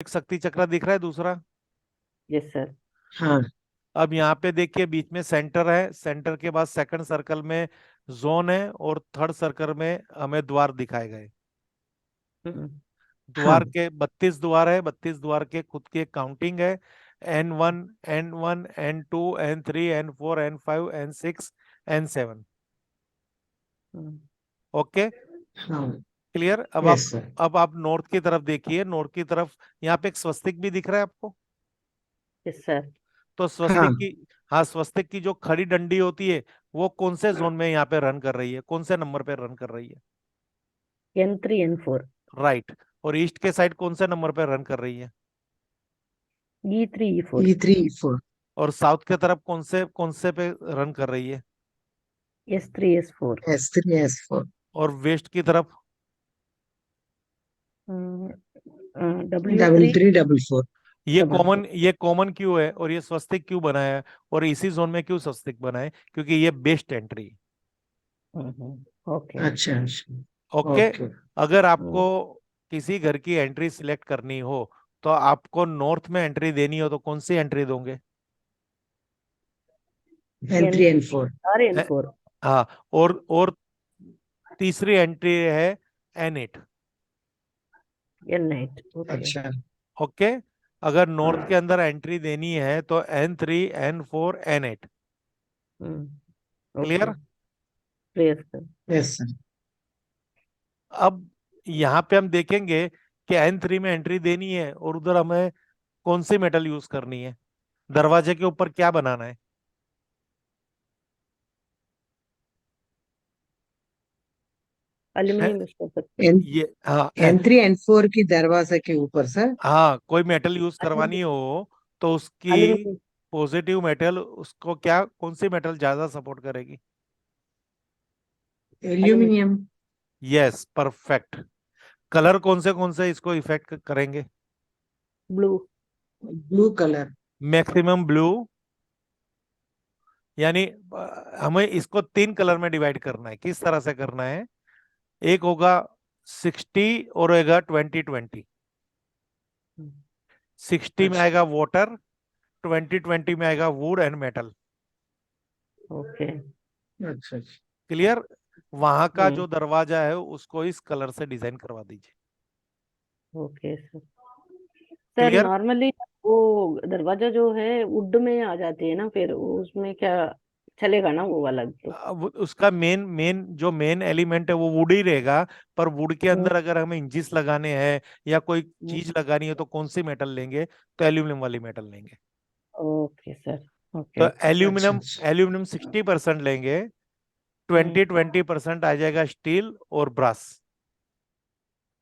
एक शक्ति चक्र दिख रहा है दूसरा। Yes sir. हाँ अब यहाँ पे देखिए बीच में सेंटर है, सेंटर के बाद सेकंड सर्कल में जोन है और थर्ड सर्कल में हमें द्वार दिखाए गए। हम्म, द्वार हाँ के 32 द्वार है, 32 द्वार के खुद की एक काउंटिंग है। N1, N1, N2, N3, N4, N5, N6, N7। हम्म, ओके, हाँ। क्लियर। अब आप यस सर। अब आप नॉर्थ की तरफ देखिए, नॉर्थ की तरफ यहाँ पे एक स्वस्तिक भी दिख रहा है आपको। Yes sir. तो हाँ, स्वस्तिक की, हाँ, स्वस्तिक की जो खड़ी डंडी होती है वो कौन से जोन में यहाँ पे रन कर रही है, कौन से नंबर पे रन कर रही है? N3 N4। राइट। और ईस्ट के साइड कौन से नंबर पे रन कर रही है? E3 E4। E3 E4। और साउथ के तरफ कौन से पे रन कर रही है? S3 S4। S3 S4। और वेस्ट की तरफ? Double W3 three double four. ये कॉमन क्यों है और ये स्वस्तिक क्यों बना है और इसी जोन में क्यों स्वस्तिक बना है? क्योंकि ये बेस्ट एंट्री। ओके। अच्छा अच्छा। ओके। ओके। अगर आपको किसी घर की एंट्री सिलेक्ट करनी हो तो आपको नॉर्थ में एंट्री देनी हो तो कौन सी एंट्री दोगे? N3 N3 N4। और ए- N4। हाँ। और तीसरी एंट्री है N8। N8। ओके। अच्छा ओके। अगर नॉर्थ के अंदर एंट्री देनी है तो N3, N4, N8। Okay. Clear. Clear sir. Yes sir. अब यहाँ पे हम देखेंगे कि N3 में एंट्री देनी है और उधर हमें कौन सी मेटल यूज करनी है, दरवाजे के ऊपर क्या बनाना है? है- एल्यूमिनियम यूज कर सकते हैं। एन ये हाँ N3 N4 की दरवाजे के ऊपर सर। हाँ, कोई मेटल यूज करवानी हो तो उसकी एल्यूमिनियम। पॉजिटिव मेटल, उसको क्या, कौन सी मेटल ज्यादा सपोर्ट करेगी? Aluminium. Aluminium. Yes, perfect. Colour कौन से इसको इफेक्ट करेंगे? Blue. Blue colour. Maximum blue. यानी हमें इसको 3 कलर में डिवाइड करना है। किस तरह से करना है? एक होगा 60 और होगा 20-20। 60 में अच्छा आएगा वाटर, 20-20 में आएगा वुड एंड मेटल। ओके। अच्छा अच्छा। क्लियर। वहां का हम्म। जो दरवाजा है उसको इस कलर से डिजाइन करवा दीजिए। Okay sir. Sir clear. Normally वो दरवाजा जो है वुड में आ जाती है ना, फिर उसमें क्या चलेगा ना वो वाला तो? अब उसका मेन मेन जो मेन एलिमेंट है वो वुड ही रहेगा। पर वुड के हम्म, अंदर अगर हमें इंचिस लगाने हैं या कोई हम्म, चीज लगानी है तो कौन सी मेटल लेंगे? तो एल्यूमिनियम वाली मेटल लेंगे। Okay sir. ओके तो ओके। अच्छा एल्यूमिनियम अच्छा। एल्यूमिनियम 60% लेंगे, हम्म। 20-20% आ जाएगा स्टील और brass.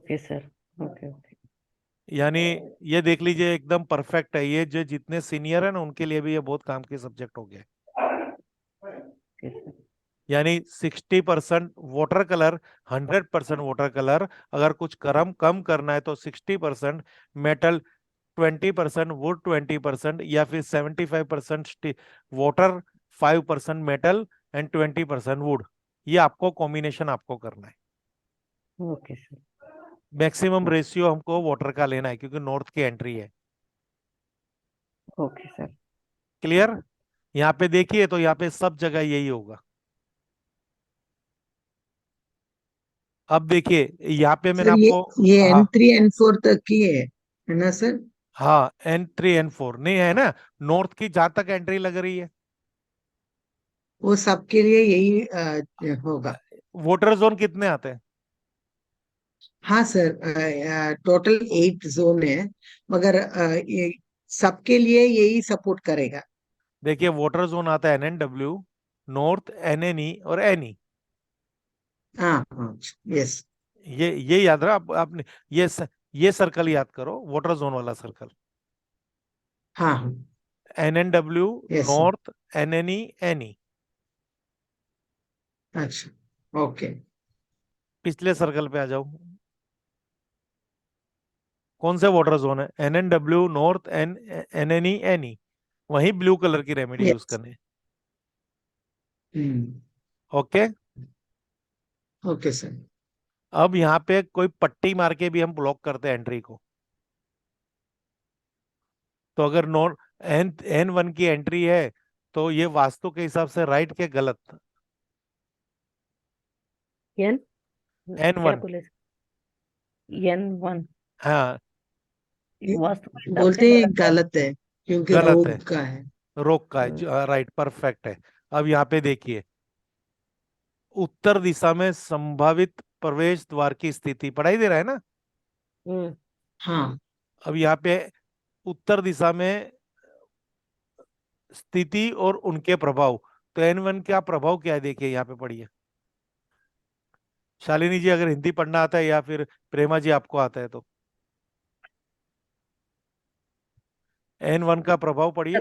Okay sir. Okay okay. यानी ये देख लीजिए एकदम परफेक्ट है। ये जो जितने सीनियर है ना उनके लिए भी ये बहुत काम की सब्जेक्ट हो गया है। Okay sir. यानी 60% वाटर कलर, 100% वाटर कलर। अगर कुछ करम कम करना है तो 60% मेटल, 20% वुड, 20% या फिर 75% वाटर, 5% मेटल एंड 20% वुड। ये आपको कॉम्बिनेशन आपको करना है। Okay sir. मैक्सिमम रेशियो हमको वाटर का लेना है क्योंकि नॉर्थ की एंट्री है। Okay sir. क्लियर। यहाँ पे देखिए तो यहाँ पे सब जगह यही होगा। अब देखिए यहाँ पे मैंने सर ये आपको, ये हाँ, N3 N4 तक की है ना सर? हाँ, N3 N4 नहीं है ना, नॉर्थ की जहां तक एंट्री लग रही है। वो सबके लिए यही होगा। वाटर जोन कितने आते हैं? हाँ सर। टोटल 8 जोन है, मगर ये सबके लिए यही सपोर्ट करेगा। देखिए वाटर जोन आता है NN-W, नॉर्थ NNE और NE। हाँ हाँ। यस। ये याद रहा आपने। ये सर्कल याद करो, वाटर जोन वाला सर्कल। हाँ हाँ। NN-W, yes sir. North, NNE, NE। अच्छा। ओके। पिछले सर्कल पे आ जाओ। कौन से वाटर जोन है? NN-W, north, NNE, NE। वही ब्लू कलर की रेमेडी यूज यस। करनी है। हम्म। ओके। Okay sir. अब यहाँ पे कोई पट्टी मार के भी हम ब्लॉक करते हैं एंट्री को। तो अगर नॉन N1 की एंट्री है तो ये वास्तु के हिसाब से राइट के गलत? एन क्या N1, बोले? N1 हाँ ये वास्तु के हिसाब से बोलते हैं गलत है। गलत है क्योंकि गलत है, रोग का है। रोक का हम्म, है, राइट परफेक्ट है। अब यहाँ पे देखिए, उत्तर दिशा में संभावित प्रवेश द्वार की स्थिति पढ़ाई दे रहा है ना। हम्म, हाँ अब यहाँ पे उत्तर दिशा में स्थिति और उनके प्रभाव, तो N1 का प्रभाव क्या है देखिए यहाँ पे पढ़िए। शालिनी जी अगर हिंदी पढ़ना आता है या फिर प्रेमा जी आपको आता है तो N1 का प्रभाव पढ़िए।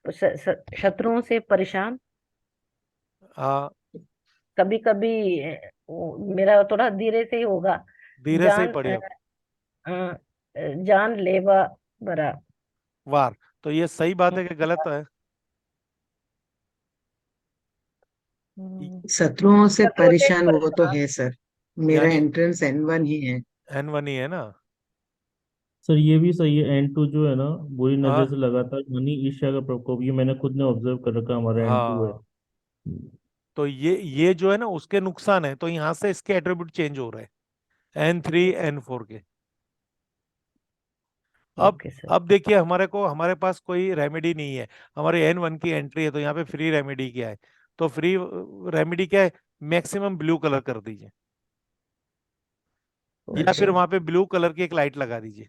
शत्रुओं शत्रुओं से परेशान। हाँ, कभी कभी मेरा थोड़ा धीरे से ही होगा। धीरे से ही जान पढ़िए। अ, जान लेवा बरा। वार, तो ये सही बात है कि गलत है? शत्रुओं से शत्रुओं से परेशान वो तो परेशान। है सर। मेरा यानी एंट्रेंस N1 ही है। N1 ही है ना। सर ये भी सही है। N2 जो है ना, बुरी नजर हाँ से लगातार यानी ईर्ष्या का प्रकोप, ये मैंने खुद ने ऑब्जर्व कर रखा, हमारा N2 है। हाँ, तो ये जो है ना उसके नुकसान है, तो यहाँ से इसके एट्रीब्यूट चेंज हो रहे हैं N3 N4 के। अब ओके सर। अब देखिए, हमारे पास कोई रेमेडी नहीं है। हमारे N1 की एंट्री है तो यहाँ पे फ्री रेमेडी क्या है? तो फ्री रेमेडी क्या है? मैक्सिमम ब्लू कलर कर दीजिए, या फिर अच्छा वहां पे ब्लू कलर की एक लाइट लगा दीजिए।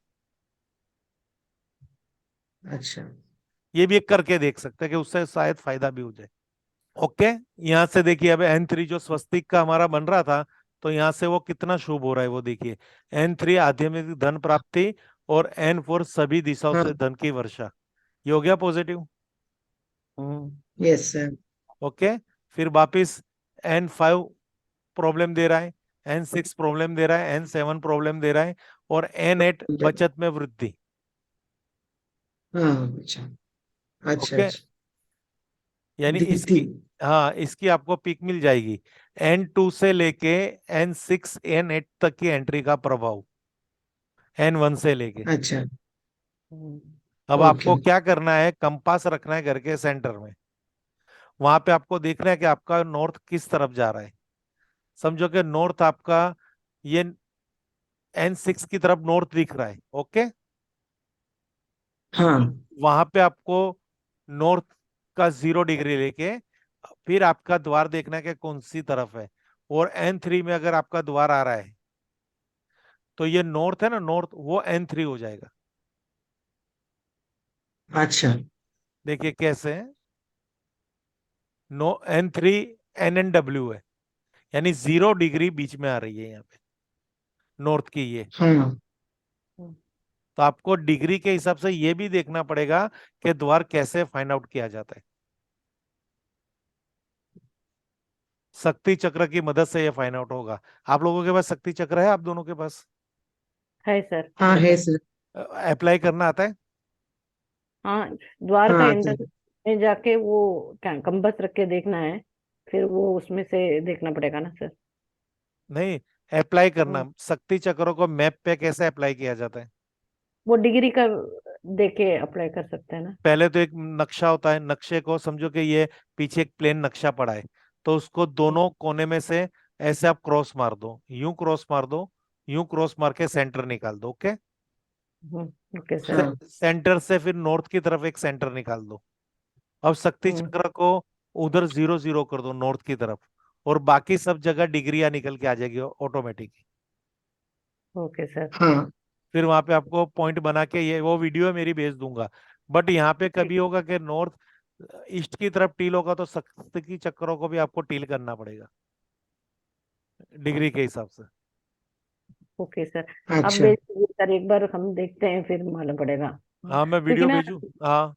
अच्छा। ये भी एक करके देख सकते हैं कि उससे शायद फायदा भी हो जाए। ओके, यहाँ से देखिए अब N3 जो स्वस्तिक का हमारा बन रहा था, तो यहाँ से वो कितना शुभ हो रहा है वो देखिए। N3 आध्यात्मिक धन प्राप्ति, और N4 सभी दिशाओं हाँ से धन की वर्षा। ये हो गया पॉजिटिव। हम्म, यस सर। ओके, फिर वापिस N5 प्रॉब्लम दे रहा है, N6 प्रॉब्लम दे रहा है, N7 प्रॉब्लम दे रहा है, और N8 बचत में वृद्धि। हाँ अच्छा अच्छा ओके, अच्छा। यानी दीप्ति। इसकी, हाँ इसकी आपको पिक मिल जाएगी। N2 से लेके N6 N8 तक की एंट्री का प्रभाव, N1 से लेके। अच्छा। हम्म, अब ओके। आपको क्या करना है, कंपास रखना है घर के सेंटर में। वहां पे आपको देखना है कि आपका नॉर्थ किस तरफ जा रहा है। समझो कि नॉर्थ आपका ये N6 की तरफ नॉर्थ दिख रहा है। ओके, हाँ वहां पे आपको नॉर्थ का 0 डिग्री लेके फिर आपका द्वार देखना है कि कौन सी तरफ है। और N3 में अगर आपका द्वार आ रहा है तो ये नॉर्थ है ना, नॉर्थ वो N3 हो जाएगा। अच्छा। देखिए कैसे है, नो N3 NNW है, यानी 0 डिग्री बीच में आ रही है यहाँ पे नॉर्थ की ये। हाँ हम्म, तो आपको डिग्री के हिसाब से ये भी देखना पड़ेगा कि द्वार कैसे फाइंड आउट किया जाता है। शक्ति चक्र की मदद से ये फाइंड आउट होगा। आप लोगों के पास शक्ति चक्र है, आप दोनों के पास? है सर। हाँ है सर। अप्लाई करना आता है? हाँ, द्वार का हाँ आता एंटर है। में जाके वो कंबस रख के देखना है। फिर वो उसमें से देखना पड़ेगा ना सर। नहीं, अप्लाई करना, हम्म, शक्ति चक्रों को मैप पे कैसे अप्लाई किया जाता है? वो डिग्री का देख के अप्लाई कर सकते हैं ना। पहले तो एक नक्शा होता है, नक्शे को समझो कि ये पीछे एक प्लेन नक्शा पड़ा है, तो उसको हम्म, दोनों कोने में से ऐसे आप क्रॉस मार दो, यूं क्रॉस मार दो, यूं क्रॉस मार के सेंटर निकाल दो। Okay, okay sir. हाँ सेंटर से फिर नॉर्थ की तरफ एक सेंटर निकाल दो। अब शक्ति हम्म, चक्र को उधर 0 0 कर दो नॉर्थ की तरफ, और बाकी सब जगह डिग्रियां निकल के आ जाएगी ऑटोमेटिक। Okay sir. हाँ। फिर वहां पे आपको पॉइंट बना के, ये वो वीडियो मेरी भेज दूंगा। बट यहाँ पे ठीक। कभी होगा कि नॉर्थ ईस्ट की तरफ टील होगा तो शक्ति की चक्रों को भी आपको टील करना पड़ेगा डिग्री के हिसाब से। Okay sir. अब अच्छा बेसिकली सर एक बार हम देखते हैं फिर मालूम पड़ेगा। हाँ, मैं क्योंकि वीडियो ना भेजू। हाँ,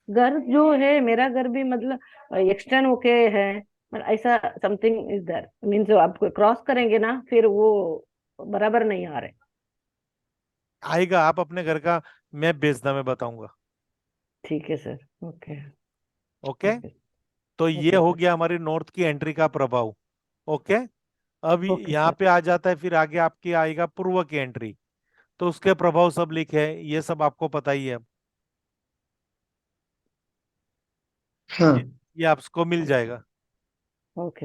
घर जो है मेरा घर भी मतलब एक्सटर्न होके है। मतलब ऐसा समथिंग इज देयर मीन्स आप क्रॉस करेंगे ना फिर वो बराबर नहीं आ रहे। आएगा, आप अपने घर का मैप भेजना, मैं बताऊंगा। ठीक है सर। ओके। Okay, okay. तो ये ओके हो सर। गया हमारी नॉर्थ की एंट्री का प्रभाव। ओके, अब ओके यहाँ सर। पे आ जाता है, फिर आगे आपकी आएगा पूर्व की एंट्री। तो उसके प्रभाव सब लिखे हैं, ये सब आपको पता ही है। हाँ ये आपको मिल जाएगा। ओके।